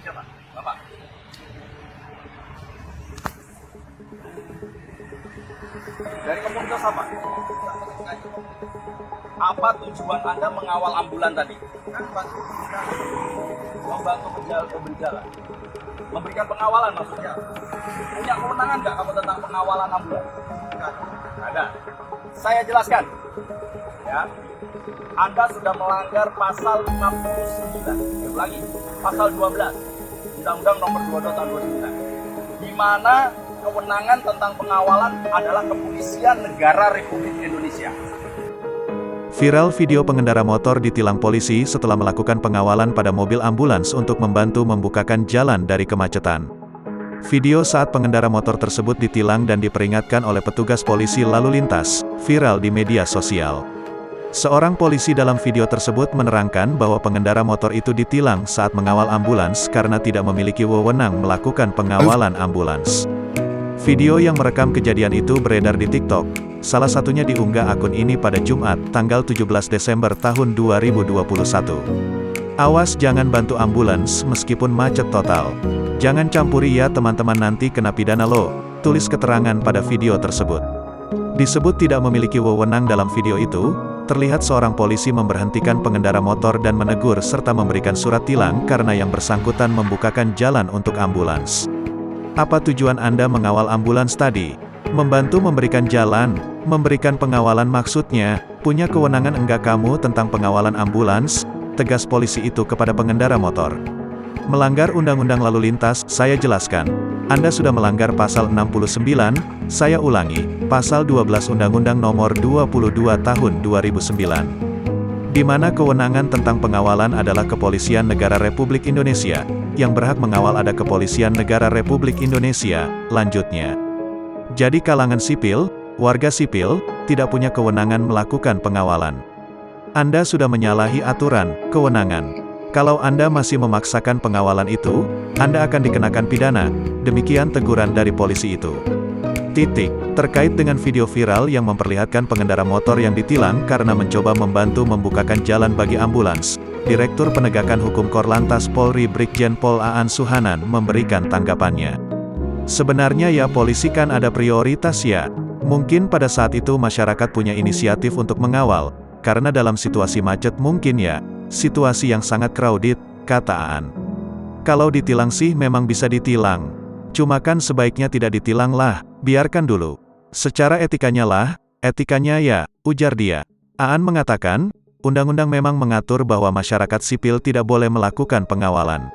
Siapa? Bapak. Dari komunitas apa? Apa tujuan Anda mengawal ambulan tadi? Membantu berjalan. Memberikan pengawalan maksudnya. Punya kewenangan nggak kamu tentang pengawalan ambulan? Nggak ada. Saya jelaskan. Ya. Anda sudah melanggar pasal 69. Ulangi, pasal 12. Undang-Undang Nomor 22 Tahun 2009. Di mana kewenangan tentang pengawalan adalah Kepolisian Negara Republik Indonesia. Viral video pengendara motor ditilang polisi setelah melakukan pengawalan pada mobil ambulans untuk membantu membukakan jalan dari kemacetan. Video saat pengendara motor tersebut ditilang dan diperingatkan oleh petugas polisi lalu lintas, viral di media sosial. Seorang polisi dalam video tersebut menerangkan bahwa pengendara motor itu ditilang saat mengawal ambulans karena tidak memiliki wewenang melakukan pengawalan ambulans. Video yang merekam kejadian itu beredar di TikTok. Salah satunya diunggah akun ini pada Jumat, tanggal 17 Desember tahun 2021. Awas jangan bantu ambulans meskipun macet total. Jangan campuri ya teman-teman nanti kena pidana loh, tulis keterangan pada video tersebut. Disebut tidak memiliki wewenang dalam video itu, terlihat seorang polisi memberhentikan pengendara motor dan menegur serta memberikan surat tilang karena yang bersangkutan membukakan jalan untuk ambulans. Apa tujuan Anda mengawal ambulans tadi? Membantu memberikan jalan, memberikan pengawalan maksudnya, punya kewenangan enggak kamu tentang pengawalan ambulans? Tegas polisi itu kepada pengendara motor. Melanggar undang-undang lalu lintas, saya jelaskan. Anda sudah melanggar pasal 69, saya ulangi, pasal 12 Undang-Undang Nomor 22 Tahun 2009. Di mana kewenangan tentang pengawalan adalah Kepolisian Negara Republik Indonesia, yang berhak mengawal ada Kepolisian Negara Republik Indonesia, lanjutnya. Jadi kalangan sipil, warga sipil, tidak punya kewenangan melakukan pengawalan. Anda sudah menyalahi aturan, kewenangan. Kalau Anda masih memaksakan pengawalan itu, Anda akan dikenakan pidana, demikian teguran dari polisi itu. Terkait dengan video viral yang memperlihatkan pengendara motor yang ditilang karena mencoba membantu membukakan jalan bagi ambulans, Direktur Penegakan Hukum Korlantas Polri Brigjen Pol Aan Suhanan memberikan tanggapannya. Sebenarnya ya polisi kan ada prioritas ya. Mungkin pada saat itu masyarakat punya inisiatif untuk mengawal, karena dalam situasi macet mungkin ya, situasi yang sangat crowded, kata Aan. Kalau ditilang sih memang bisa ditilang. Cuma kan sebaiknya tidak ditilang lah, biarkan dulu. Secara etikanya lah, etikanya ya, ujar dia. Aan mengatakan, undang-undang memang mengatur bahwa masyarakat sipil tidak boleh melakukan pengawalan.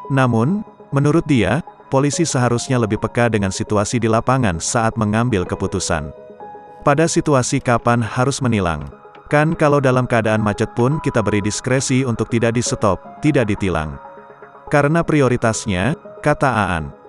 Namun, menurut dia, polisi seharusnya lebih peka dengan situasi di lapangan saat mengambil keputusan. Pada situasi kapan harus menilang? Kan kalau dalam keadaan macet pun kita beri diskresi untuk tidak di-stop, tidak ditilang. Karena prioritasnya, kata Aan.